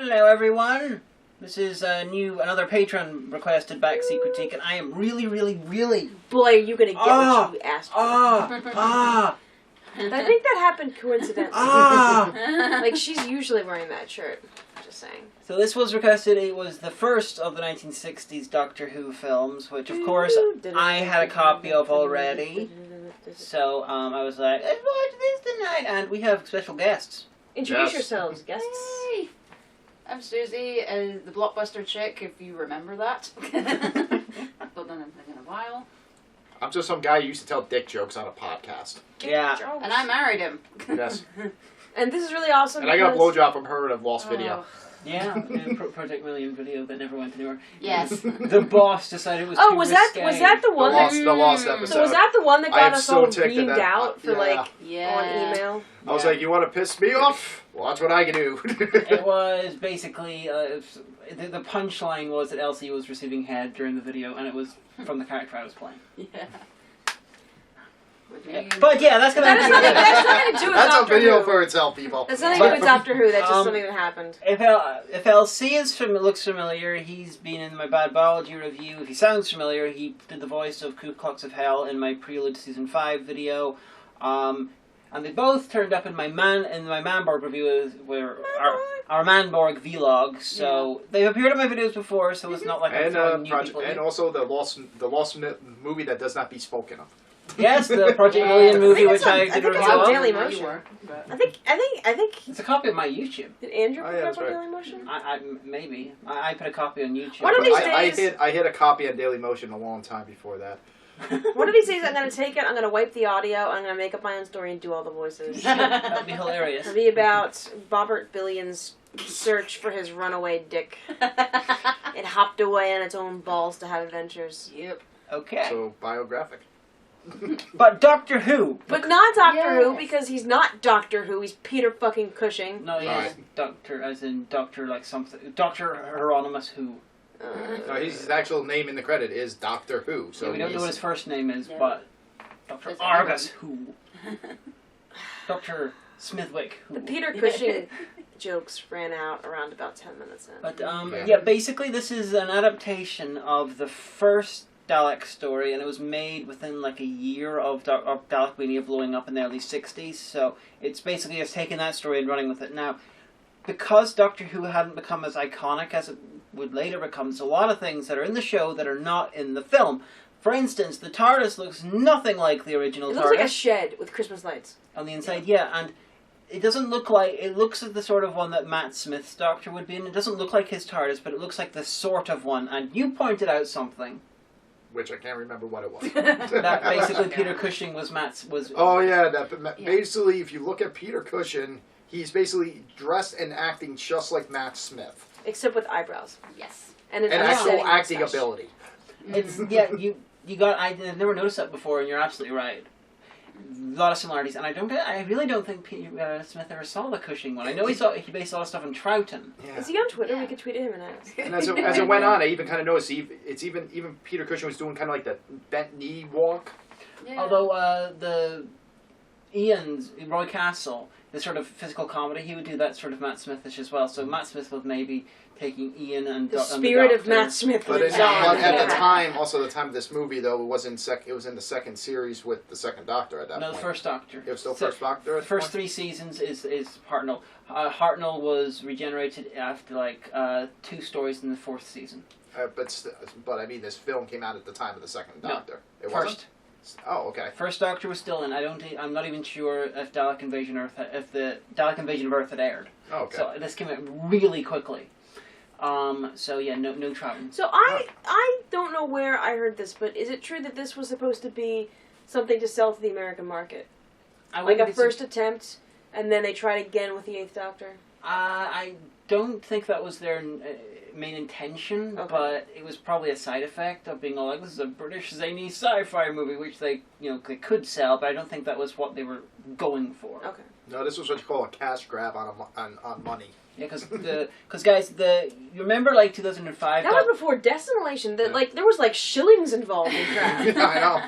Hello, everyone. This is another Patron requested Backseat critique, and I am really... Boy, are you gonna get what you asked for. I think that happened coincidentally. Like, she's usually wearing that shirt. Just saying. So this was requested. It was the first of the 1960s Doctor Who films, which, of course, I had a copy of already. So I was like, let's watch this tonight, and we have special guests. Introduce yourselves, guests. Hey. I'm Susie, the Blockbuster Chick, if you remember that. But then I'm thinking a while. I'm just some guy who used to tell dick jokes on a podcast. Yeah. And I married him. Yes. And this is really awesome. And I got a blowjob from her in a lost video. Yeah, Project Million video that never went anywhere. Yes. The boss decided it was too risque. Was that the one? The lost episode. So was that the one that got us all reamed out for on email? I was like, you want to piss me off? Watch what I can do. It was basically, the punchline was that LC was receiving head during the video, and it was from the character I was playing. Yeah. But yeah, that's nothing to do with That's Doctor a video Who. for itself, people. That's nothing to do with Doctor Who. That's just something that happened. If LC looks familiar, he's been in my Bad Biology review. If he sounds familiar, he did the voice of Ku Klux of Hell in my Prelude to Season 5 video. And they both turned up in my Manborg review, our Manborg vlog. So they've appeared in my videos before, so it's not like I'm throwing new people in. And also the lost movie that does not be spoken of. Yes, the Project Million movie, which I did review on of. Daily Motion. I think. It's a copy of my YouTube. Did Andrew put it up on right. Daily Motion? Maybe. I put a copy on YouTube. One of these days, I hit a copy on Daily Motion a long time before that. One of these days, I'm going to take it, I'm going to wipe the audio, I'm going to make up my own story and do all the voices. That would be hilarious. It'll be about Bobbert Billion's search for his runaway dick. It hopped away on its own balls to have adventures. Yep. Okay. So, Biographic. But Doctor Who. But not Doctor Who, because he's not Doctor Who, he's Peter fucking Cushing. No, he's Doctor, as in Doctor like something. Dr. Hieronymus Who. No, his actual name in the credit is Doctor Who. So yeah, we don't know what his first name is, but Dr. Argus Who. Dr. Smithwick Who. The Peter Cushing jokes ran out around about 10 minutes in. But, yeah, basically this is an adaptation of the first Dalek story, and it was made within like a year of Dalek Mania blowing up in the early 60s, so it's basically just taking that story and running with it. Now, because Doctor Who hadn't become as iconic as it would later become, there's a lot of things that are in the show that are not in the film. For instance, the TARDIS looks nothing like the original TARDIS. It looks like a shed with Christmas lights. On the inside, yeah, and it doesn't look like... It looks like the sort of one that Matt Smith's Doctor would be in. It doesn't look like his TARDIS, but it looks like the sort of one, and you pointed out something. Which I can't remember what it was. That basically Peter Cushing was Matt's... Oh, yeah. Basically, if you look at Peter Cushing, he's basically dressed and acting just like Matt Smith. Except with eyebrows. Yes. And an actual acting mustache. ability. It's... Yeah, you got... I've never noticed that before, and you're absolutely right. A lot of similarities, and I really don't think Peter Smith ever saw the Cushing one. I know he based a lot of stuff on Troughton. Yeah. Is he on Twitter? We could tweet at him and ask. And as it went on, I even kind of noticed it's even Peter Cushing was doing kind of like the bent knee walk. Yeah. Although Roy Castle, the sort of physical comedy, he would do that sort of Matt Smithish as well. So Matt Smith was maybe taking Ian and the spirit of Matt Smith. But at the time, also the time of this movie, though, it was in the second series with the second Doctor at that point. No, the first Doctor. It was still first Doctor. The first 3 seasons is Hartnell. Hartnell was regenerated after like 2 stories in the 4th season. But I mean, this film came out at the time of the second Doctor. No, it first. Wasn't? Oh, okay. First Doctor was still in. I'm not even sure if the Dalek Invasion of Earth had aired. Oh, okay. So this came out really quickly. So yeah, no Troughton. So I don't know where I heard this, but is it true that this was supposed to be something to sell to the American market? Like a first attempt, and then they tried again with the 8th Doctor? I don't think that was their main intention, but it was probably a side effect of being all like, this is a British zany sci-fi movie, which they could sell, but I don't think that was what they were going for. Okay. No, this was what you call a cash grab on money. Yeah, because guys, you remember like 2005? That was before Decimation. Like there was like shillings involved in crap. Yeah, I know.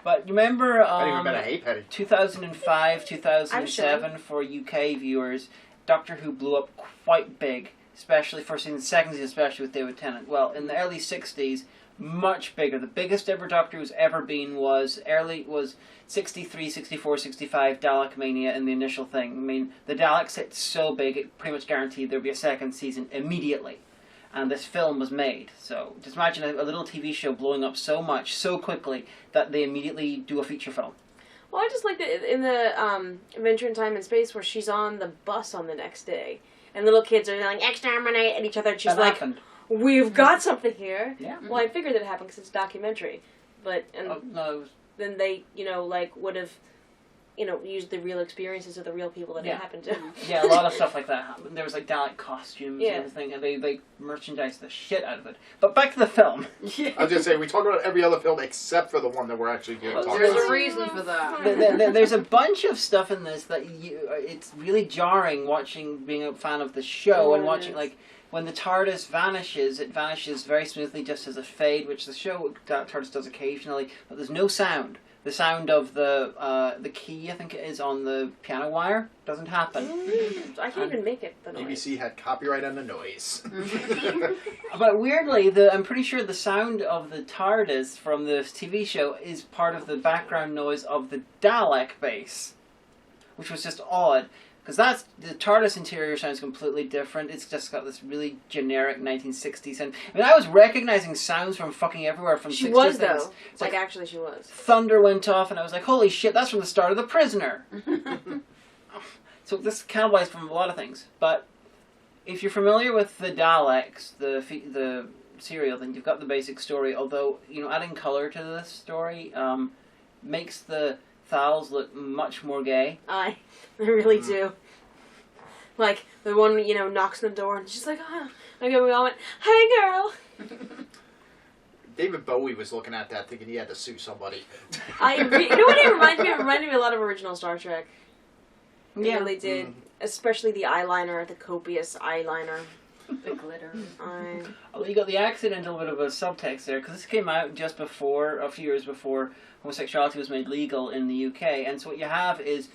But you remember I didn't remember a halfpenny. 2005, 2007 for UK viewers, Doctor Who blew up quite big. especially first season, second season, especially with David Tennant. Well, in the early 60s, much bigger. The biggest ever Doctor who's ever been was 63, 64, 65 Dalek Mania in the initial thing. I mean, the Daleks hit so big, it pretty much guaranteed there'd be a second season immediately. And this film was made. So just imagine a little TV show blowing up so much, so quickly, that they immediately do a feature film. Well, I just like that in the Adventure in Time and Space where she's on the bus on the next day. And little kids are like, exterminate at each other. And she's like, we've got something here. Yeah. Well, I figured that happened because it's a documentary. But, then they, would have, used the real experiences of the real people that it happened to. Yeah, a lot of stuff like that happened. There was like Dalek costumes and everything, and they merchandised the shit out of it. But back to the film. I was going to say, we talk about every other film except for the one that we're actually going to talk about. There's a reason for that. There's a bunch of stuff in this that it's really jarring being a fan of the show and watching, like, when the TARDIS vanishes, it vanishes very smoothly just as a fade, which the show TARDIS does occasionally, but there's no sound. The sound of the key, I think it is, on the piano wire doesn't happen. I can't even make it the noise. BBC had copyright on the noise. But weirdly, I'm pretty sure the sound of the TARDIS from the TV show is part of the background noise of the Dalek base, which was just odd. Because the TARDIS interior sounds completely different. It's just got this really generic 1960s sound. I mean, I was recognizing sounds from fucking everywhere from 60s. She was, things. though. It's like, actually, she was. Thunder went off, and I was like, holy shit, that's from the start of The Prisoner. So this cannibalized from a lot of things. But if you're familiar with the Daleks, the serial, then you've got the basic story. Although, adding color to this story makes the Thals look much more gay. I really do. Like, the one, knocks on the door and she's like, okay, we all went, hey girl! David Bowie was looking at that thinking he had to sue somebody. You know what it reminded me of? It reminded me a lot of original Star Trek. It really did. Especially the eyeliner, the copious eyeliner. The glitter. Although you got the accidental bit of a subtext there, because this came out just a few years before homosexuality was made legal in the UK, and so what you have is...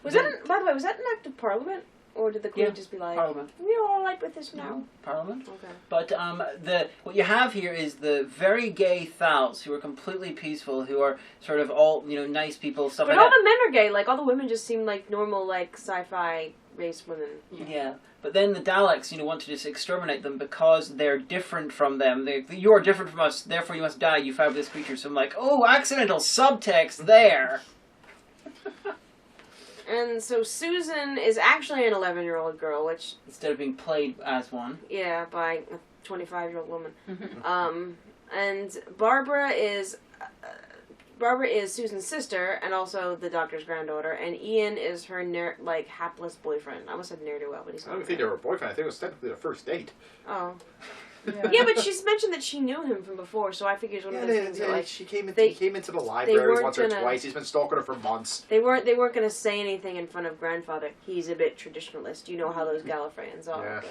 by the way, was that an act of Parliament? Or did the Queen just be like, Parliament. We're all right with this now? Parliament. Okay. But what you have here is the very gay Thals, who are completely peaceful, who are sort of all, nice people, stuff like that. But all the men are gay, like, all the women just seem like normal, like, sci-fi race women. Yeah. But then the Daleks, want to just exterminate them because they're different from them. You're different from us, therefore you must die, you fabulous creatures. So I'm like, oh, accidental subtext there. And so Susan is actually an 11-year-old girl, which... Instead of being played as one. Yeah, by a 25-year-old woman. And Barbara is Susan's sister, and also the Doctor's granddaughter, and Ian is her, hapless boyfriend. I almost said ne'er-do-well, but he's not. I don't think they were a boyfriend. I think it was technically their first date. Oh. Yeah, but she's mentioned that she knew him from before, so I figured one of those things that, he came into the library once or twice. He's been stalking her for months. They weren't going to say anything in front of grandfather. He's a bit traditionalist. You know how those Gallifreyans are.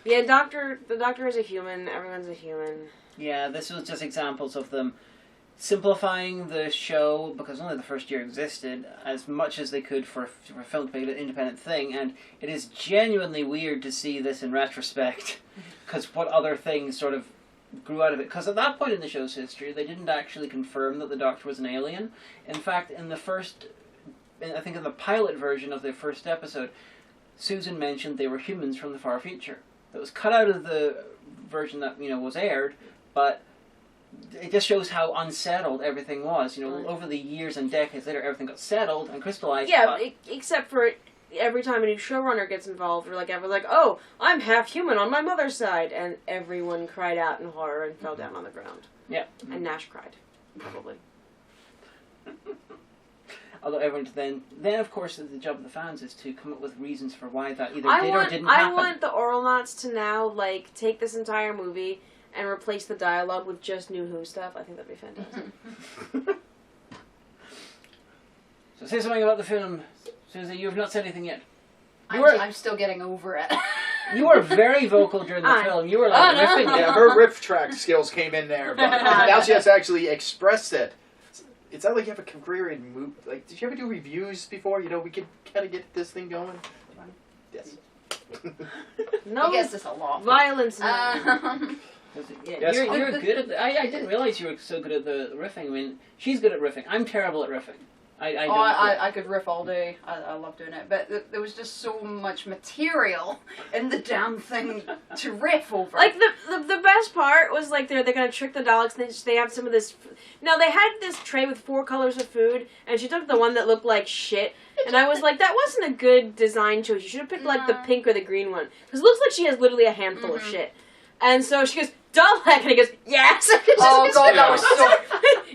Yeah, the Doctor is a human. Everyone's a human. Yeah, this was just examples of them simplifying the show, because only the first year existed, as much as they could for a film to be an independent thing, and it is genuinely weird to see this in retrospect, because what other things sort of grew out of it. Because at that point in the show's history, they didn't actually confirm that the Doctor was an alien. In fact, I think in the pilot version of the first episode, Susan mentioned they were humans from the far future. That was cut out of the version that, was aired, but it just shows how unsettled everything was. Over the years and decades later, everything got settled and crystallized. Yeah, except for every time a new showrunner gets involved, everyone's like, oh, I'm half human on my mother's side. And everyone cried out in horror and fell down on the ground. Yeah. And Nash cried, probably. Although everyone then of course the job of the fans is to come up with reasons for why that either did or didn't happen. I want the Oral Knots to now, take this entire movie and replace the dialogue with just New Who stuff. I think that'd be fantastic. So say something about the film, Susie. You have not said anything yet. I'm still getting over it. You were very vocal during the film. You were riffing. Yeah, her riff track skills came in there, but now she has to actually express it. It's not like you have a career in movie. Did you ever do reviews before? We could kind of get this thing going. Yes. No I guess it's a lot. violence. Yeah, Yes. you're good at I didn't realize you were so good at the riffing. I mean, she's good at riffing. I'm terrible at riffing. I could riff all day. I love doing it, but there was just so much material in the damn thing to riff over. Like the best part was like they're gonna trick the Daleks. And they have some of this. Now they had this tray with 4 colors of food, and she took the one that looked like shit. And I was like, that wasn't a good design choice. You should have picked like the pink or the green one, because it looks like she has literally a handful of shit. And so she goes, Dalek, and he goes, yes. Oh god, that was so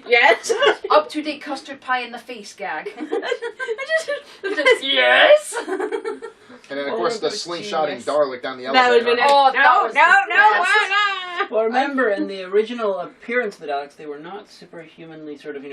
yes. up to date custard pie in the face gag. yes. And then, of course, the slingshotting genius. Dalek down the That would elevator. have been Oh, no. Well, remember, in the original appearance of the Daleks, they were not superhumanly sort of,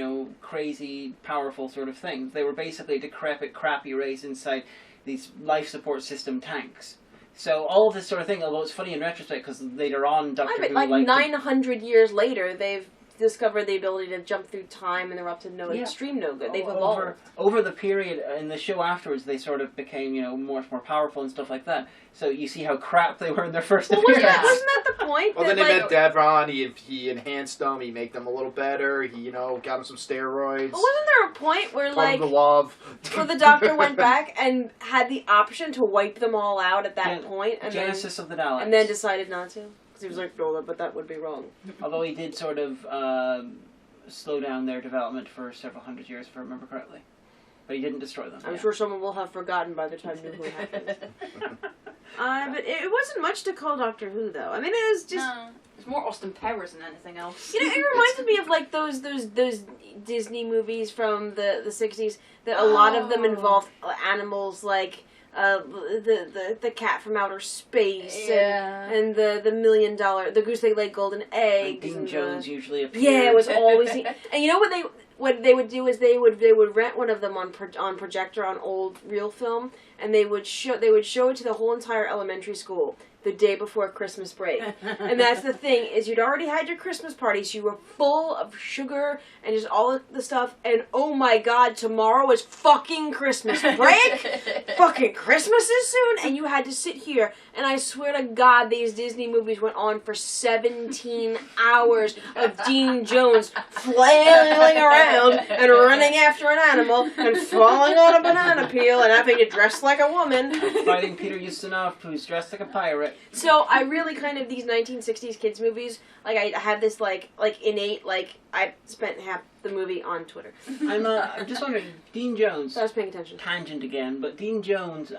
crazy, powerful sort of things. They were basically decrepit, crappy rays inside these life support system tanks. So all of this sort of thing, although it's funny in retrospect, because later on, Doctor Who... Like 900 years later, they've discovered the ability to jump through time, and they're up to extreme no good. They've evolved. Over the period, in the show afterwards, they sort of became, more powerful and stuff like that. So you see how crap they were in their first appearance. Wasn't that the point? Well, that, then they met Devron, he enhanced them, he made them a little better, he, got them some steroids. But wasn't there a point where, taught them to love. where the Doctor went back and had the option to wipe them all out at that point? And Genesis of the Daleks. And then decided not to? Because he was like, no, but that would be wrong. Although he did sort of slow down their development for several hundred years, if I remember correctly. But he didn't destroy them. I'm sure someone will have forgotten by the time New Who happens. But it wasn't much to call Doctor Who, though. I mean, it was just... No, it's more Austin Powers than anything else. It reminded me of, like, those Disney movies from the 60s that a lot of them involved animals, like... the cat from outer space, and the $1 million, the goose they laid golden eggs. And Dean Jones usually appeared. Yeah, it was always. And you know what they would do is they would rent one of them on projector on old reel film, and they would show it to the whole entire elementary school the day before Christmas break. And that's the thing, is you'd already had your Christmas parties, you were full of sugar and just all of the stuff, and oh my god, tomorrow is fucking Christmas break! Fucking Christmas is soon! And you had to sit here, and I swear to god, these Disney movies went on for 17 hours of Dean Jones flailing around and running after an animal and falling on a banana peel and having to dress like a woman. Fighting Peter Ustinov, who's dressed like a pirate. So I really kind of, these 1960s kids movies, like I have this like innate, like I spent half the movie on Twitter. I'm just wondering, Dean Jones. I was paying attention. Tangent again, but Dean Jones.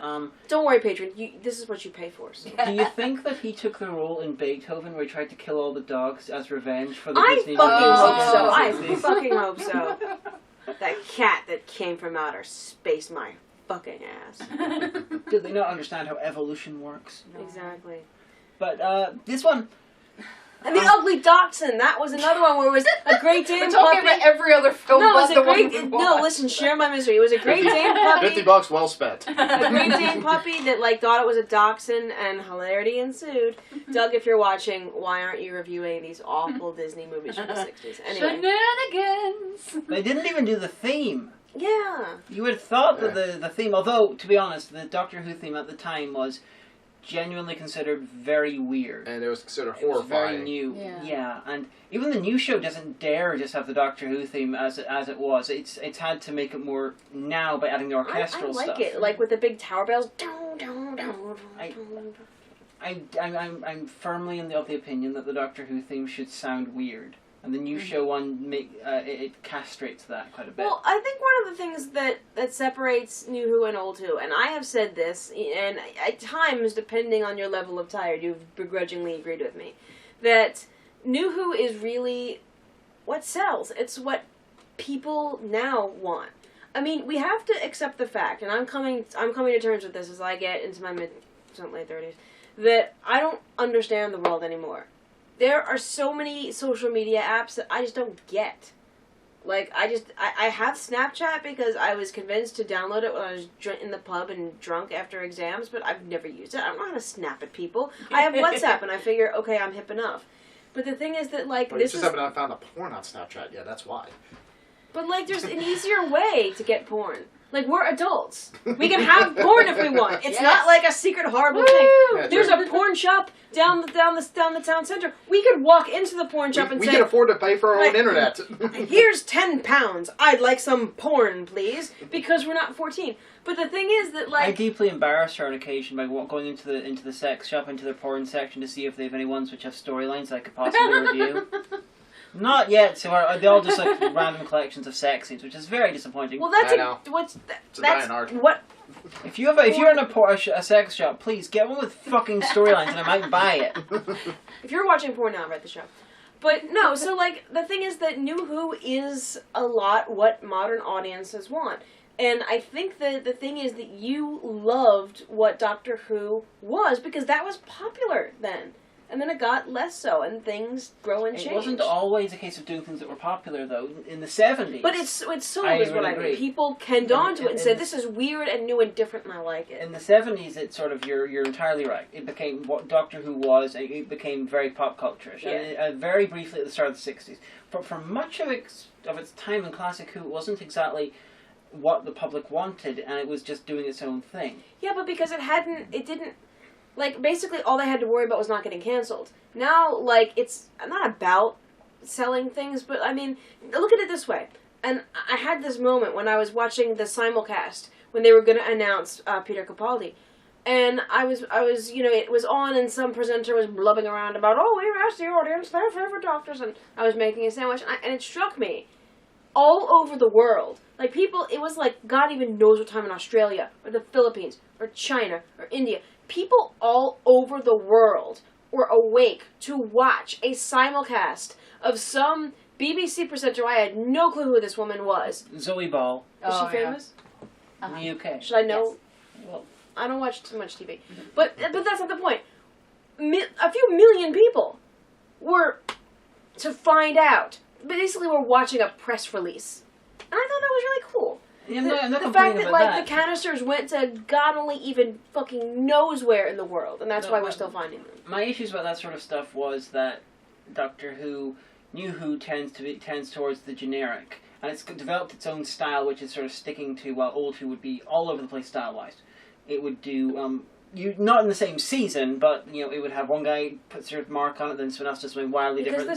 Don't worry, Patron. This is what you pay for. So. Do you think that he took the role in Beethoven where he tried to kill all the dogs as revenge for the I Disney fucking movies hope in so. the I 60s? fucking hope so. That cat that came from outer space, my fucking ass. Did they not understand how evolution works? No. Exactly. But this one. And the Ugly Dachshund, that was another one where it was a Great Dane We're talking puppy. about every other film No, it but was the a one great. we No, watched. listen, share my misery. It was a Great Dane puppy. $50 well spent. A Great Dane puppy that like thought it was a dachshund, and hilarity ensued. Doug, if you're watching, why aren't you reviewing these awful Disney movies from the 60s? Anyway. Shenanigans! They didn't even do the theme. Yeah. You would have thought that the theme, although, to be honest, the Doctor Who theme at the time was genuinely considered very weird. And it was considered It was horrifying. very new. Yeah. And even the new show doesn't dare just have the Doctor Who theme as it was. It's had to make it more now by adding the orchestral I like stuff. it, like with the big tower bells. I'm firmly of the opinion that the Doctor Who theme should sound weird. And the new show one it castrates that quite a bit. Well, I think one of the things that separates New Who and Old Who, and I have said this, and at times, depending on your level of tired, you've begrudgingly agreed with me, that New Who is really what sells. It's what people now want. I mean, we have to accept the fact, and I'm coming to terms with this as I get into my late 30s, that I don't understand the world anymore. There are so many social media apps that I just don't get. Like, I have Snapchat because I was convinced to download it when I was in the pub and drunk after exams, but I've never used it. I don't know how to snap at people. I have WhatsApp, and I figure, okay, I'm hip enough. But the thing is that, like, But this you is... just haven't found the porn on Snapchat yet, that's why. But, like, there's an easier way to get porn. Like, we're adults. We can have porn if we want. It's Yes. not like a secret horrible Woo! thing. Yeah, There's true. a porn shop down the town center. We could walk into the porn shop and We say, can afford to pay for our own Right. internet. here's £10. I'd like some porn, please, because we're not 14. But the thing is that, I like, deeply embarrass her on occasion by going into the sex shop, into their porn section to see if they have any ones which have storylines I could possibly review. Not yet, so they're all just like random collections of sex scenes, which is very disappointing. well, that's I know. what's It's a that's dying art. what. If you're in a sex shop, please get one with fucking storylines, and I might buy it. If you're watching porn now, write the show. But no, so like the thing is that New Who is a lot what modern audiences want. And I think that the thing is that you loved what Doctor Who was because that was popular then. And then it got less so, and things grow and change. It wasn't always a case of doing things that were popular, though. In the 70s... But it's sold, I is what would I agree. mean. People kenned on to it and in said, the- this is weird and new and different, and I like it. In the 70s, it's sort of, you're entirely right. It became what Doctor Who was, it became very pop culture-ish. Yeah. And very briefly at the start of the 60s. But for much of its time in Classic Who, it wasn't exactly what the public wanted, and it was just doing its own thing. Yeah, but because it didn't, like, basically all they had to worry about was not getting canceled. Now, like, it's not about selling things, but, I mean, look at it this way. And I had this moment when I was watching the simulcast, when they were going to announce Peter Capaldi. And I was, you know, it was on and some presenter was blubbing around about, oh, we've asked the audience their favorite doctors, and I was making a sandwich, and it struck me. All over the world. Like, people, it was like, God even knows what time in Australia, or the Philippines, or China, or India. People all over the world were awake to watch a simulcast of some BBC presenter. I had no clue who this woman was. Zoe Ball, Is she famous? in the UK. Should I know? Yes. Well, I don't watch too much TV. But that's not the point. A few million people were to find out. Basically, we're watching a press release. And I thought that was really cool. I'm not The fact complaining that, about like, that. the canisters went to God only even fucking knows where in the world. And that's No, why we're but- still finding them. My issues about that sort of stuff was that Doctor Who, New Who tends towards the generic, and it's developed its own style, which is sort of sticking to while Old Who would be all over the place style-wise. It would do not in the same season, but you know it would have one guy put sort of mark on it, then someone else does something wildly different.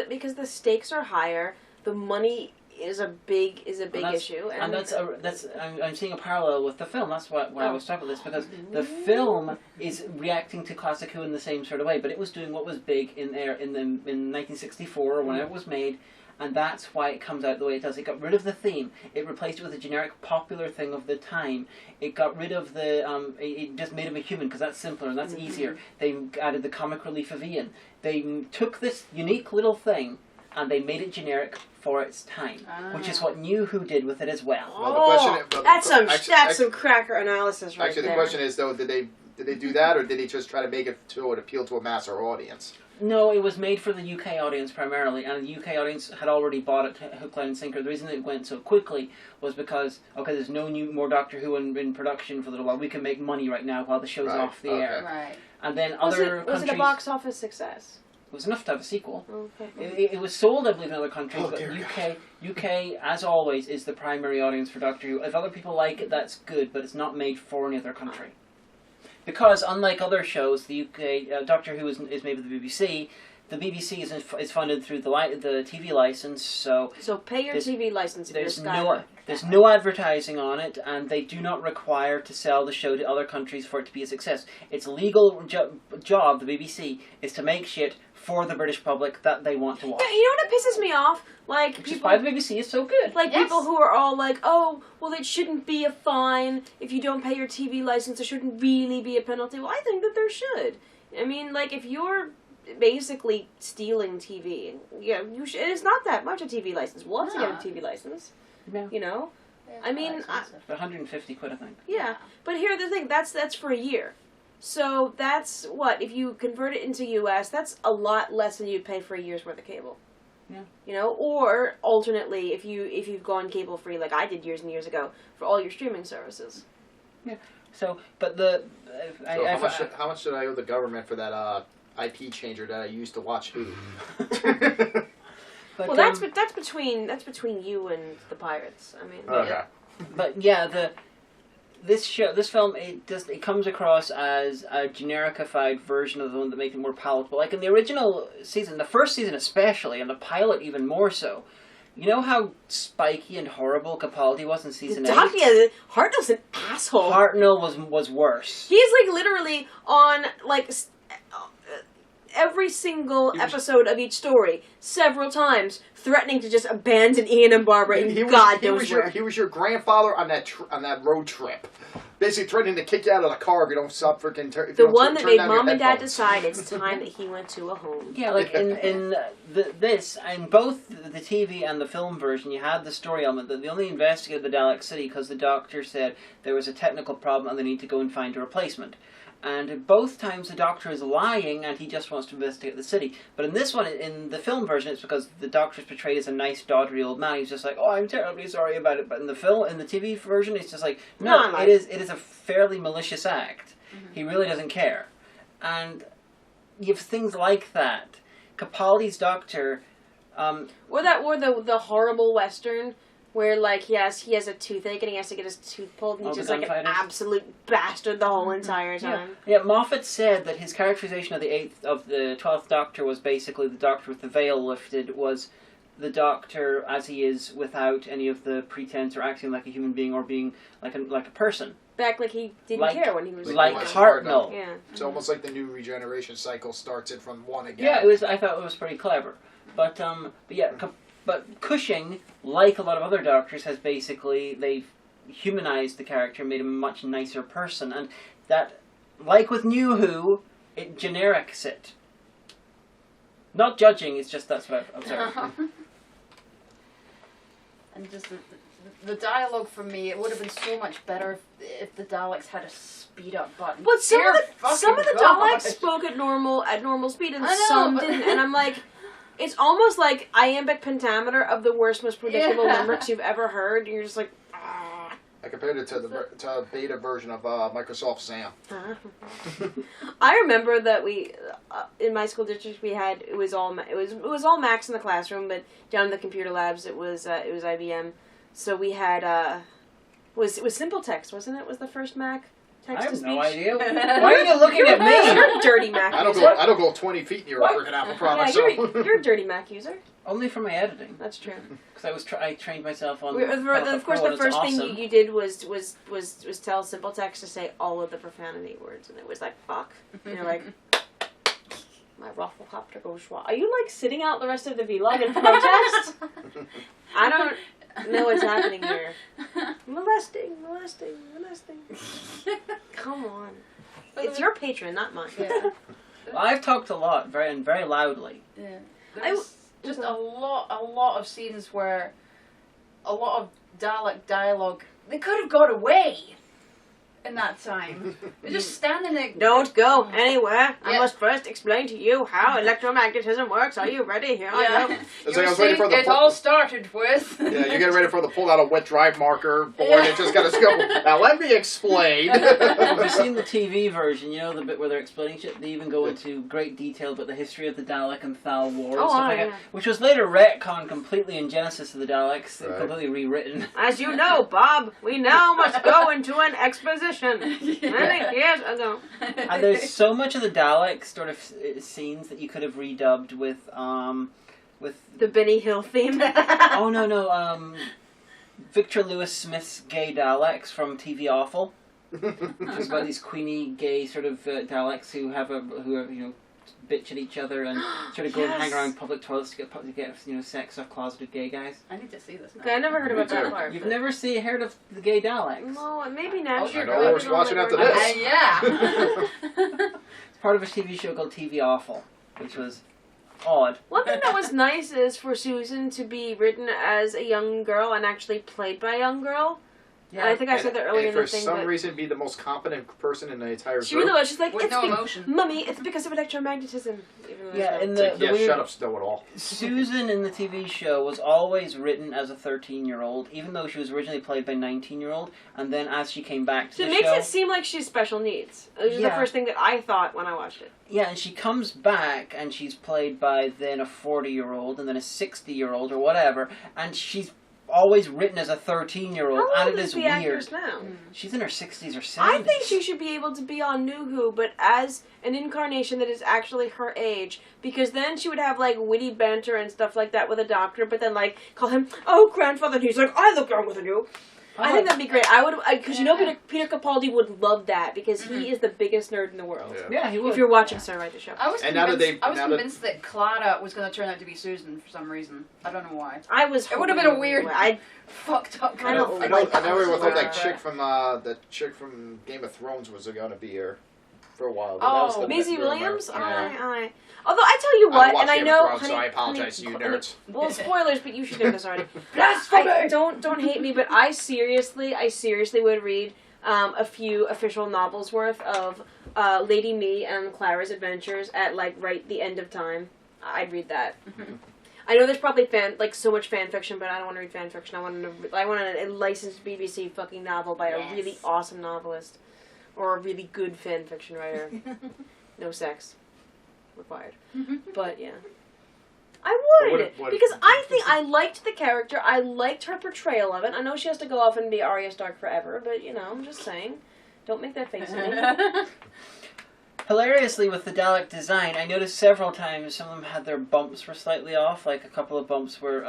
Because the stakes are higher, the money is a big issue, and I'm seeing a parallel with the film. That's why I was talking about this, because the film is reacting to Classic Who in the same sort of way, but it was doing what was big in 1964 or whenever it was made, and that's why it comes out the way it does. It got rid of the theme. It replaced it with a generic popular thing of the time. It got rid of the it just made him a human because that's simpler and that's easier. They added the comic relief of Ian. They took this unique little thing and they made it generic for its time, which is what New Who did with it as well. Well, the question is- that's some cracker analysis right Actually, there. the question is though, did they do that, or did they just try to make it to appeal to a masser audience? No, it was made for the UK audience primarily, and the UK audience had already bought it hook, line, and sinker. The reason it went so quickly was because, okay, there's no more Doctor Who in production for a little while. We can make money right now while the show's Right, off the okay. air. Right. And then was other it countries... a box office success? It was enough to have a sequel. Okay. It was sold, I believe, in other countries, Oh, but dear UK, as always, is the primary audience for Doctor Who. If other people like it, that's good, but it's not made for any other country. Because, unlike other shows, the UK, Doctor Who is made with the BBC. The BBC is funded through the TV license, so Pay your TV license if you're Sky. there's no advertising on it, and they do not require to sell the show to other countries for it to be a success. Its legal job, the BBC, is to make shit for the British public that they want to watch. Yeah, you know what pisses me off? Like, Which is people, why the BBC is so good. like Yes. people who are all like, oh, well, it shouldn't be a fine if you don't pay your TV license. There shouldn't really be a penalty. Well, I think that there should. I mean, like, if you're basically stealing TV, yeah, it's not that much a TV license. We'll have to get a TV license. Yeah. You know? I mean, For 150 quid, I think. yeah. But here's the thing, that's for a year. So that's what, if you convert it into US, that's a lot less than you'd pay for a year's worth of cable. Yeah. You know, or alternately, if you've gone cable free like I did years and years ago for all your streaming services. Yeah. So, but the How much did I owe the government for that IP changer that I used to watch Who? but, Well, that's between you and the pirates. I mean, Okay. But yeah, this film, it comes across as a genericified version of the one that makes it more palatable. Like in the original season, the first season especially, and the pilot even more so. You know how spiky and horrible Capaldi was in season 8? Hartnell's an asshole. Hartnell was worse. He's like literally on like every single episode of each story, several times, threatening to just abandon Ian and Barbara. And He was your grandfather on that road trip. Basically threatening to kick you out of the car if you don't stop freaking turn. The one that made Mom and Dad decide it's time that he went to a home. Yeah, like in both the TV and the film version, you had the story element that they only investigated the Dalek City because the Doctor said there was a technical problem and they need to go and find a replacement. And both times the Doctor is lying and he just wants to investigate the city. But in this one, in the film version, it's because the Doctor is portrayed as a nice, doddery old man. He's just like, oh, I'm terribly sorry about it. But in the TV version, it's just like, no, it is a fairly malicious act. Mm-hmm. He really doesn't care. And you have things like that. Capaldi's Doctor... or the horrible Western... where, like, he has a toothache and he has to get his tooth pulled and he's just like an absolute bastard the whole entire time. Yeah, Moffat said that his characterization of the 12th Doctor was basically the Doctor with the veil lifted, was the Doctor as he is without any of the pretense or acting like a human being or being like a person. Back like he didn't care when he was... Like Hartnell. Yeah. It's almost like the new regeneration cycle starts it from one again. Yeah, I thought it was pretty clever. But yeah... But Cushing, like a lot of other Doctors, has basically, they've humanized the character, made him a much nicer person, and that, like with New Who, it generics it. Not judging, it's just that's what I've observed. And just the dialogue for me, it would have been so much better if the Daleks had a speed up button. But some of the Daleks spoke at normal speed, and some didn't, and I'm like... It's almost like iambic pentameter of the worst, most predictable limericks you've ever heard. You're just like, ah. I compared it to a beta version of Microsoft Sam. I remember that we, in my school district, we had it was all Macs in the classroom, but down in the computer labs it was IBM. So we had it was Simple Text, wasn't it? Was the first Mac? I have no idea. Why are you looking at me? You're a dirty Mac user. I don't go 20 feet near a freaking Apple product. Yeah, you're a dirty Mac user. Only for my editing. That's true. Because I trained myself on. Of course, the first thing you did was tell Simple Text to say all of the profanity words, and it was like fuck. And you're like, my rufflecopter goes wrong. Are you like sitting out the rest of the vlog in protest? I don't know what's happening here. Molesting. Come on. It's your Patron, not mine. Yeah. Well, I've talked a lot, very loudly. Yeah. There's just a lot of scenes where a lot of Dalek dialogue, they could have got away in that time. They're just standing there. Don't go anywhere. I must first explain to you how electromagnetism works. Are you ready? Here I go. It's like I was waiting for it all started with. Yeah, you get ready for the pull out a wet drive marker board. It just got to go. Now let me explain. Have you seen the TV version? You know the bit where they're explaining shit. They even go into great detail about the history of the Dalek and Thal War and stuff like that, which was later retconned completely in Genesis of the Daleks, completely rewritten. As you know, Bob, we now must go into an exposition. Many years ago. And there's so much of the Dalek sort of scenes that you could have redubbed with the Benny Hill theme. Oh no, Victor Lewis Smith's Gay Daleks from TV Awful. Which is about these queenie gay sort of Daleks who are bitch at each other and sort of go and hang around public toilets to get sex off closeted gay guys. I need to see this now. Okay, I never heard about that part. You've never heard of the Gay Daleks? No, maybe now. I know we're watching after this. Yeah. It's part of a TV show called TV Awful, which was odd. One thing that was nice is for Susan to be written as a young girl and actually played by a young girl. Yeah, I think I said that earlier in the thing. For some reason, be the most competent person in the entire group. She really was. She's like, with no emotion. Mummy, it's because of electromagnetism. Yeah, in the weird, shut up, know-it-all. Susan in the TV show was always written as a 13-year-old, even though she was originally played by a 19-year-old, and then as she came back to the show... So it makes it seem like she's special needs. Which is the first thing that I thought when I watched it. Yeah, and she comes back, and she's played by then a 40-year-old, and then a 60-year-old, or whatever, and she's always written as a 13-year-old, How and old it is is the weird. actress now? She's in her 60s or 70s. I think she should be able to be on New Who, but as an incarnation that is actually her age, because then she would have, like, witty banter and stuff like that with a doctor, but then, like, call him, oh, grandfather, and he's like, I look younger than you. I think that'd be great. I would, because you know Peter Capaldi would love that, because he is the biggest nerd in the world. Yeah, he would. If you're watching Sir Write the Show. I was And now that convinced that Clara was going to turn out to be Susan for some reason. I don't know why. I was. It would have been a weird, fucked up. I don't I know like everyone thought that Clara. chick from Game of Thrones was going to be here for a while. Oh, Maisie rumor. Williams? Yeah. Although, I tell you I what, watched and I Game of know... Thrones, so I apologize to you nerds. Well, spoilers, but you should know this already. Blasphemy! Don't hate me, but I seriously would read a few official novels worth of Lady Me and Clara's adventures at, like, right the end of time. I'd read that. I know there's probably so much fan fiction, but I don't want to read fan fiction. I want a licensed BBC fucking novel by a really awesome novelist. Or a really good fan fiction writer. No sex required. But yeah. I would! Because I think I liked the character, I liked her portrayal of it. I know she has to go off and be Arya Stark forever, but you know, I'm just saying. Don't make that face at me. Hilariously, with the Dalek design, I noticed several times some of them had their bumps were slightly off. Like, a couple of bumps were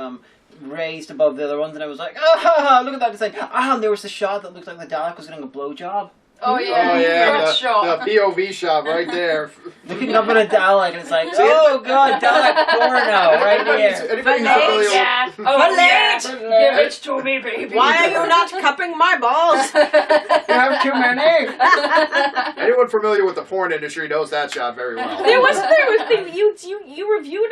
raised above the other ones, and I was like, ah, look at that design. Ah, and there was the shot that looked like the Dalek was getting a blowjob. Oh yeah, the shot. The POV shot right there. Looking up at a Dalek, and it's like, oh god, Dalek porno, right here. Anybody familiar with... Give it to me, baby. Why are you not cupping my balls? You have too many. Anyone familiar with the porn industry knows that shot very well. You reviewed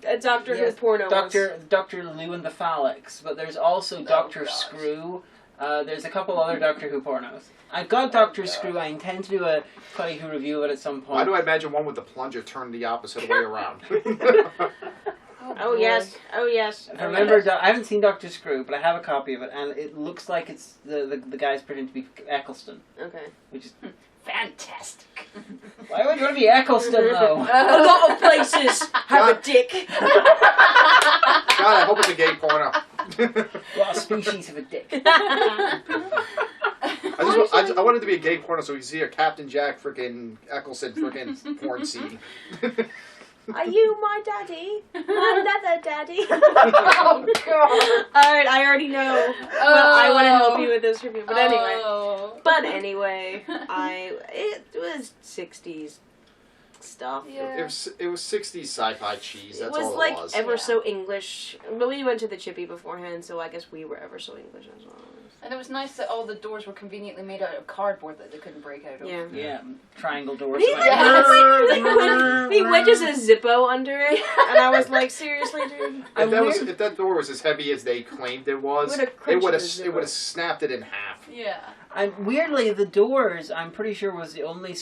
a Doctor Who porno once. Dr. Lou and the Phallics, but there's also Dr. Screw. There's a couple other Doctor Who pornos. I've got Dr. Screw. I intend to do a Cuddy Who review of it at some point. Why do I imagine one with the plunger turned the opposite way around? Oh yes. I remember, I haven't seen Dr. Screw, but I have a copy of it, and it looks like it's the guy's pretending to be Eccleston. Okay. Which is fantastic. Why would you want to be Eccleston, though? A lot of places have a dick. God, I hope it's a gay porno. A lot of species have a dick. I wanted to be a gay porno so you see a Captain Jack frickin' Eccleston frickin' porn scene. Are you my daddy? My leather daddy? Oh, God. Alright, I already know. But I want to help you with this review. But anyway. It was 60s stuff. Yeah. It was 60s sci-fi cheese. That's all like it was. ever so English. But we went to the Chippy beforehand, so I guess we were ever so English as well. And it was nice that all the doors were conveniently made out of cardboard that they couldn't break out of. Yeah. Triangle doors. He wedges a Zippo under it, and I was like, seriously, dude? If that door was as heavy as they claimed it was, it would have snapped it in half. Yeah. And weirdly, the doors, I'm pretty sure, was the only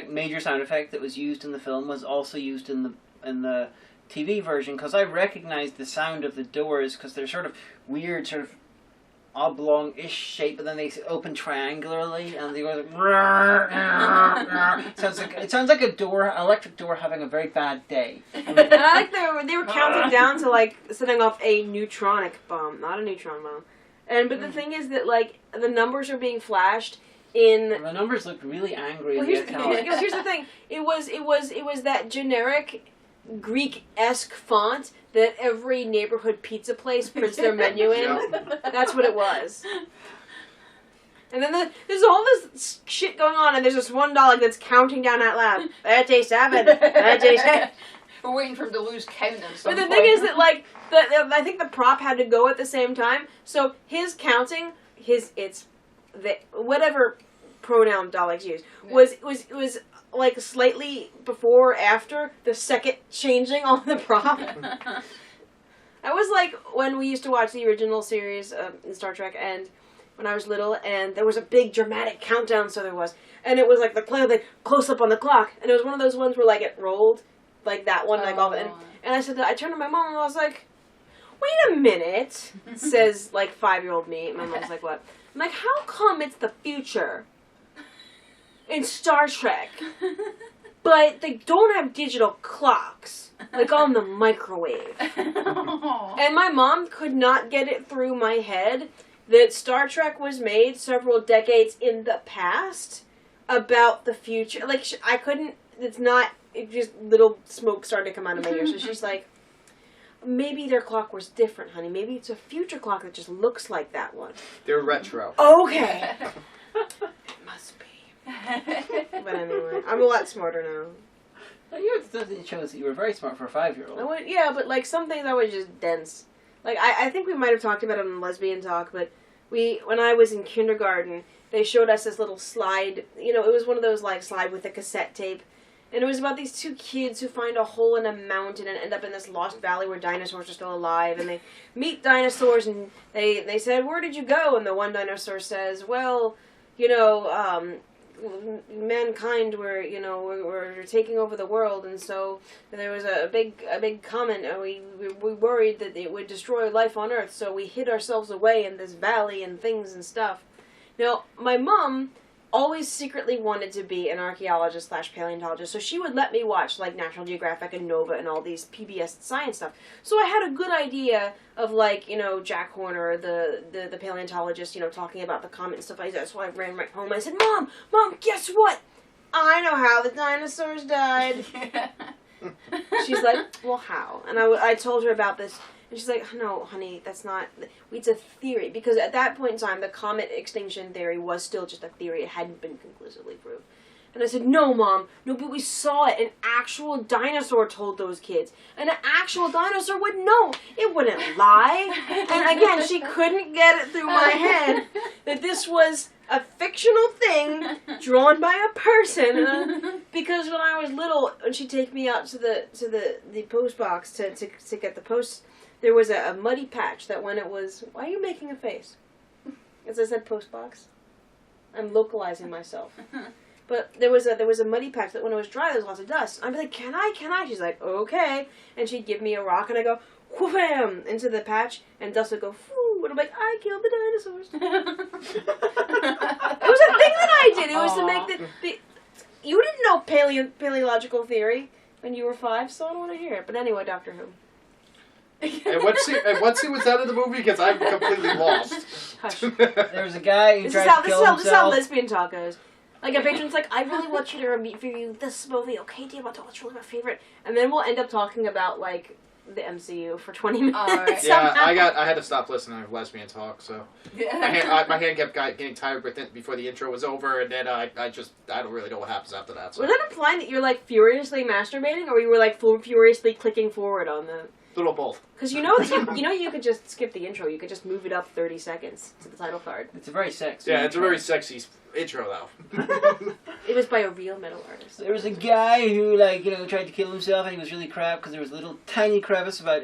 major sound effect that was used in the film, was also used in the TV version, because I recognized the sound of the doors, because they're sort of weird, sort of oblong-ish shape, but then they open triangularly, and they go like, it sounds like electric door having a very bad day. I like they were counting down to like setting off a neutronic bomb, not a neutron bomb. But the thing is that like the numbers are being flashed in. The numbers looked really angry. Well, here's the thing. It was that generic Greek-esque font that every neighborhood pizza place prints their menu in. Yep. That's what it was. And then there's all this shit going on, and there's this one Dalek that's counting down out loud. 37. 37. We're waiting for him to lose count at some But the point. thing is that, like, I think the prop had to go at the same time. So his counting, whatever pronoun Daleks use, was like slightly before or after the second changing on the prop. I was like when we used to watch the original series in Star Trek, and when I was little, and there was a big dramatic countdown, so there was, and it was like the close up on the clock, and it was one of those ones where like it rolled, like that one, like all, and I said that I turned to my mom and I was like, "Wait a minute," says like 5-year-old me. My mom's like, "What?" I'm like, "How come it's the future in Star Trek?" but they don't have digital clocks, like on the microwave. And my mom could not get it through my head that Star Trek was made several decades in the past about the future. Like, I couldn't, it just little smoke started to come out of my ears. So she's like, maybe their clock was different, honey. Maybe it's a future clock that just looks like that one. They're retro. Okay. It must be. But anyway, I'm a lot smarter now. It shows that you were very smart for a 5-year-old. Yeah, but like some things I was just dense. Like I think we might have talked about it on Lesbian Talk, but when I was in kindergarten, they showed us this little slide. You know, it was one of those like slide with a cassette tape. And it was about these two kids who find a hole in a mountain and end up in this lost valley where dinosaurs are still alive. And they meet dinosaurs and they said, "Where did you go?" And the one dinosaur says, "Well, you know, mankind we're taking over the world, and so there was a big comet, and we worried that it would destroy life on Earth, so we hid ourselves away in this valley and things and stuff." Now, my mom always secretly wanted to be an archaeologist / paleontologist, so she would let me watch like National Geographic and Nova and all these PBS science stuff. So I had a good idea of like, you know, Jack Horner, the paleontologist, you know, talking about the comet and stuff like that. So I ran right home and I said, Mom, guess what? I know how the dinosaurs died. She's like, well, how? And I told her about this. And she's like, no, honey, that's not... It's a theory. Because at that point in time, the comet extinction theory was still just a theory. It hadn't been conclusively proved. And I said, no, Mom. No, but we saw it. An actual dinosaur told those kids. And an actual dinosaur would know. It wouldn't lie. And again, she couldn't get it through my head that this was a fictional thing drawn by a person. Because when I was little, when she'd take me out to the post box to get the post... There was a muddy patch that when it was... Why are you making a face? As I said, post box. I'm localizing myself. But there was a muddy patch that when it was dry, there was lots of dust. I'd be like, can I? She's like, okay. And she'd give me a rock, and I go, wham, into the patch, and dust would go, whoo, and I'm like, I killed the dinosaurs. It was a thing that I did. It was to make the... You didn't know paleological theory when you were 5, so I don't want to hear it. But anyway, Doctor Who. And what scene was that in the movie? Because I'm completely lost. Hush. There was a guy who tried to kill himself. This is how lesbian talk goes. Like, a patron's like, I really want you to review this movie, okay? Do you want to what's really my favorite? And then we'll end up talking about, like, the MCU for 20 minutes. Right. Yeah, I had to stop listening to lesbian talk, so... my hand kept getting tired before the intro was over, and then I don't really know what happens after that. So. Was that implying that you're, like, furiously masturbating, or you were, like, furiously clicking forward on the... Little both. Because you know you could just skip the intro. You could just move it up 30 seconds to the title card. It's a very sexy. Yeah, it's a very sexy intro, though. It was by a real metal artist. There was a guy who, like, you know, tried to kill himself, and he was really crap because there was a little tiny crevice about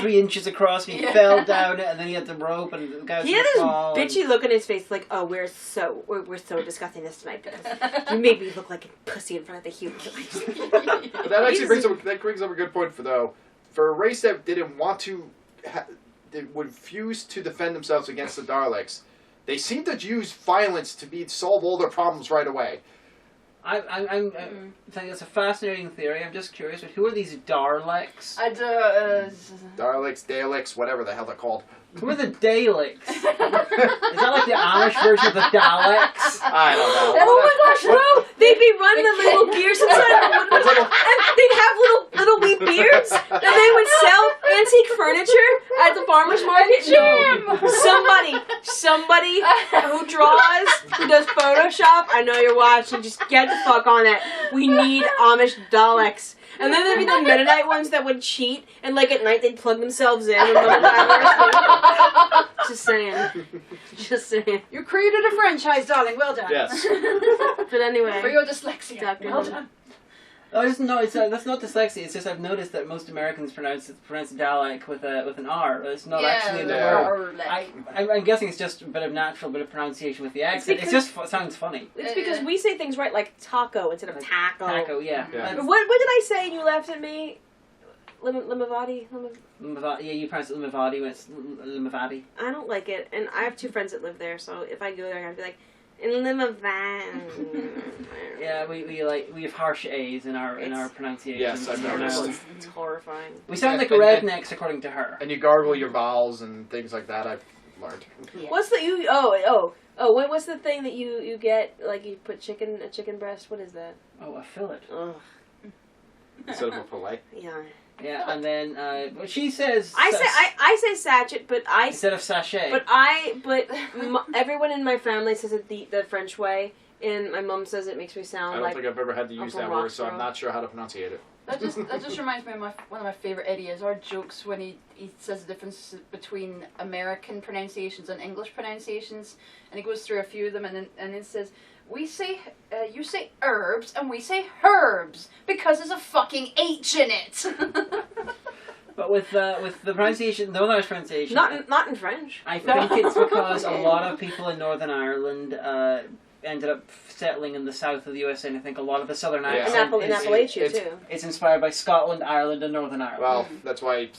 3 inches across, and he fell down it, and then he had the rope, and the guy was He had this fall, bitchy look on his face, like, oh, we're so discussing this tonight because you made me look like a pussy in front of the human. But that actually brings up a good point for a race that didn't want to, they would refuse to defend themselves against the Daleks. They seem to use violence to solve all their problems right away. I think that's a fascinating theory. I'm just curious, but who are these Daleks? Daleks, Daleks, whatever the hell they're called. Who are the Daleks? Is that like the Amish version of the Daleks? I don't know. Oh my gosh, no! They'd be running the little gears inside the wood, and they'd have little wee beards, and they would sell antique furniture at the farmer's market. Somebody who draws, who does Photoshop, I know you're watching, just get the fuck on it. We need Amish Daleks. And then there'd be the Mennonite ones that would cheat, and like at night they'd plug themselves in. Just saying. You created a franchise, darling. Well done. Yes. But anyway. For your dyslexia. Doctor Well Who. done. Oh, that's not dyslexia. It's just I've noticed that most Americans pronounce Dalek with an R. It's not actually the word. I'm guessing it's just a bit of pronunciation with the accent. It just sounds funny. It's because we say things right, like taco instead of taco. Taco, yeah. What did I say and you laughed at me? Limavady? Yeah, you pronounce it Limavady when it's Limavady. I don't like it, and I have 2 friends that live there, so if I go there, I'd be like, In lima van. Yeah, we have harsh A's in our pronunciation. Yes, I've noticed. It's horrifying. We sound like And- rednecks according to her. And you gargle your vowels and things like that. I've learned. Yeah. What's the you? Oh. What's the thing that you get? Like you put a chicken breast. What is that? Oh, a fillet. Ugh. Instead of a fillet. Yeah. Yeah, and then what she says. I say sachet, but instead of sachet. But everyone in my family says it the French way, and my mom says it makes me sound I don't like think I've ever had to use from that word, so I'm Roxborough. not sure how to pronunciate it. That just reminds me of one of my favorite Eddie Izzard jokes when he says the difference between American pronunciations and English pronunciations, and he goes through a few of them, and then says, "We say you say herbs and we say herbs because there's a fucking H in it." But with the pronunciation, the Irish pronunciation, not in French. I think it's because a lot of people in Northern Ireland ended up settling in the south of the USA, and I think a lot of the southern Yeah. accent In Appalachia too. it's inspired by Scotland, Ireland, and Northern Ireland. Well, that's why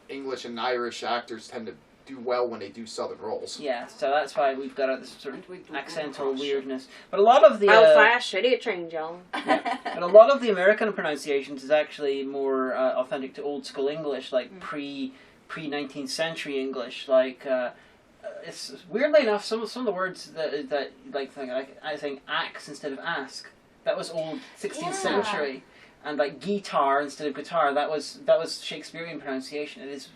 English and Irish actors tend to do well when they do southern roles. Yeah, so that's why we've got this sort of We do accental crush. weirdness. But a lot of the Belfast, shitty at train, Joe. but a lot of the American pronunciations is actually more authentic to old school English, like pre 19th century English. Like it's weirdly enough, some of the words that like I think axe instead of ask. That was old 16th Yeah. century, and like guitar instead of guitar. That was Shakespearean pronunciation. It is.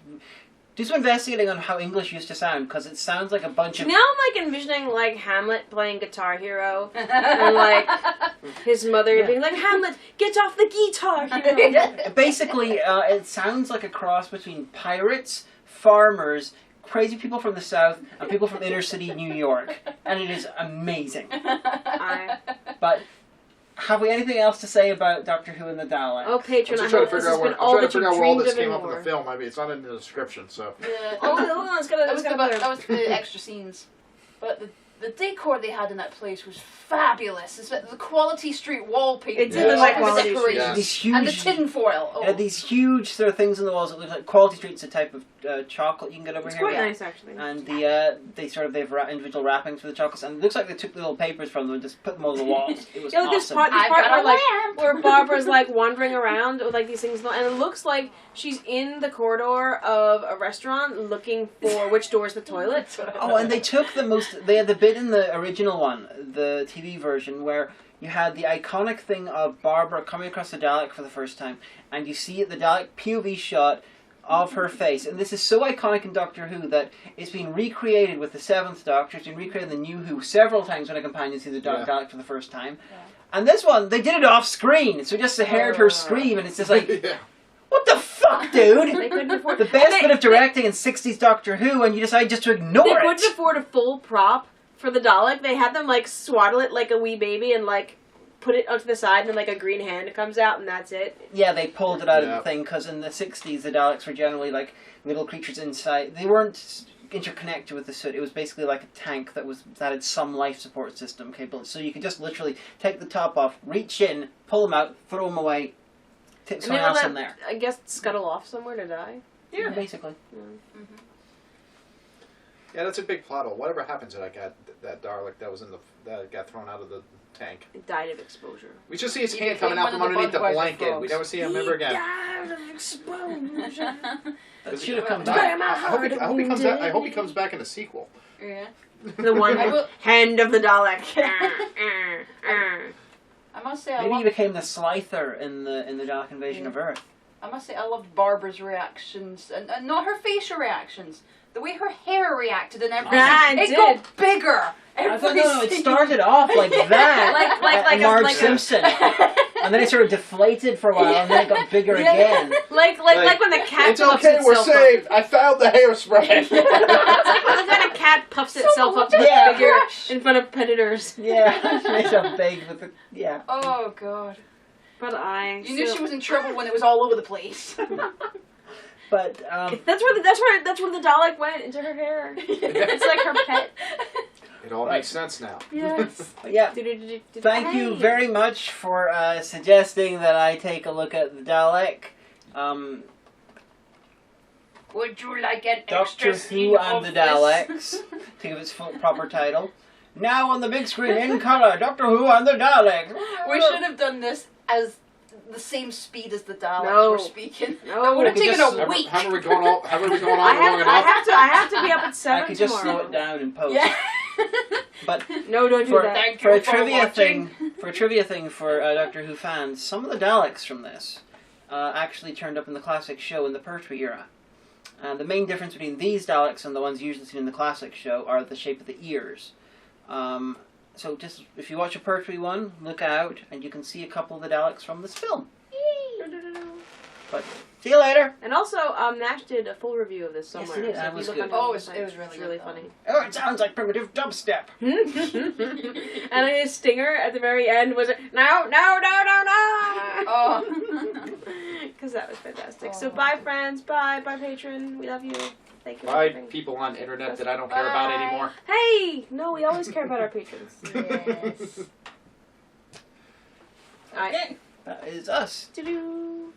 Do some investigating on how English used to sound, because it sounds like a bunch of... Now I'm like envisioning like Hamlet playing Guitar Hero, and like his mother Yeah. being like, "Hamlet, get off the guitar hero." Basically, it sounds like a cross between pirates, farmers, crazy people from the south, and people from inner city New York. And it is amazing. But have we anything else to say about Doctor Who and the Daleks? Oh, Patron, I'm I just trying hope to this figure has out been where, all I'm trying that to you figure out where all dreamed this of came and up in the more. film. I mean, it's not in the description, so. Yeah, Oh, it's gonna. that was the extra scenes. But the decor they had in that place was fabulous. It's the Quality Street wallpaper. It did look like Quality decorations. Street. Yeah. These huge... And the tinfoil. Oh. It had these huge sort of things on the walls that look like Quality Street's a type of chocolate you can get over It's here. quite nice actually. And they've individual wrappings for the chocolates, and it looks like they took the little papers from them and just put them on the walls. It was Yeah, like this awesome. part I've got a lamp. where Barbara's like wandering around with like these things, and it looks like she's in the corridor of a restaurant looking for which door is the toilet. Oh, and they took they had the bit in the original one, the TV version, where you had the iconic thing of Barbara coming across the Dalek for the first time, and you see the Dalek POV shot of her face. And this is so iconic in Doctor Who that it's been recreated with the 7th Doctor, it's been recreated in the New Who several times when a companion sees the Dalek for the first time. Yeah. And this one, they did it off screen, so just heard her scream, and it's just like, Yeah. what the fuck, dude? They couldn't afford The best bit of directing in 60s Doctor Who, and you decide just to ignore They it. couldn't afford a full prop for the Dalek. They had them like swaddle it like a wee baby and like put it onto the side, and then like a green hand comes out, and that's it. Yeah, they pulled it out of Yeah. the thing, because in the 60s the Daleks were generally like little creatures inside. They weren't interconnected with the suit. It was basically like a tank that had some life support system capable. So you could just literally take the top off, reach in, pull them out, throw them away, tip And someone then else let, in there. I guess scuttle off somewhere to die. Yeah, basically. Yeah, that's a big plot hole. Whatever happened to that Dalek that got thrown out of the tank? It died of exposure. We just see his He hand became coming out one from of the underneath the Budweiser blanket. frogs. We never see him ever again. Died of explosion. That should have come I, back. I hope he comes back in the sequel. Yeah. The one I will- hand of the Dalek. I must say, Maybe he became the Slither in the Dalek Invasion of Earth. I loved Barbara's reactions, and not her facial reactions. The way her hair reacted and everything. It got bigger. I thought, no, it started off like that, Like a- Marge like a- Simpson, and then it sort of deflated for a while, and then it got bigger Yeah. again. like when the cat It's puffs okay, we're itself up. saved. I found the hairspray. It's like when a cat puffs itself up to be Yeah. bigger in front of predators. Yeah, she made herself big with the Oh god. But You knew she was in trouble when it was all over the place. But That's where the Dalek went into her hair. It's like her pet. It all Right. makes sense now. Yes. but yeah. Thank you very much for suggesting that I take a look at the Dalek. Would you like an Doctor extra Who scene and of the this? Daleks, to give its full proper title. Now on the big screen in color, Doctor Who and the Daleks. We should have done this as the same speed as the Daleks No. were speaking. No. That would have We taken just- a week. Haven't we gone on I long enough? have to be up at 7 I could just tomorrow. slow it down in post. Yeah. But No, don't do for, that. Thank for a you for trivia watching. thing for Doctor Who fans, some of the Daleks from this actually turned up in the classic show in the Pertwee era. And the main difference between these Daleks and the ones usually seen in the classic show are the shape of the ears. So just if you watch a Pertwee one, look out, and you can see a couple of the Daleks from this film. But see you later. And also, Nash did a full review of this Yes, somewhere. he did. So That if you was look good. on Oh, his it was website, really it's really good, funny. Oh, it sounds like primitive dubstep. And his stinger at the very end was no. Oh. Because that was fantastic. Oh. So bye, friends. Bye, Patron. We love you. Thank you. for Bye, everything. people on the internet that I don't care about Bye. anymore. Hey, no, we always care about our patrons. Yes. All right. Okay, that is us. Doo-doo.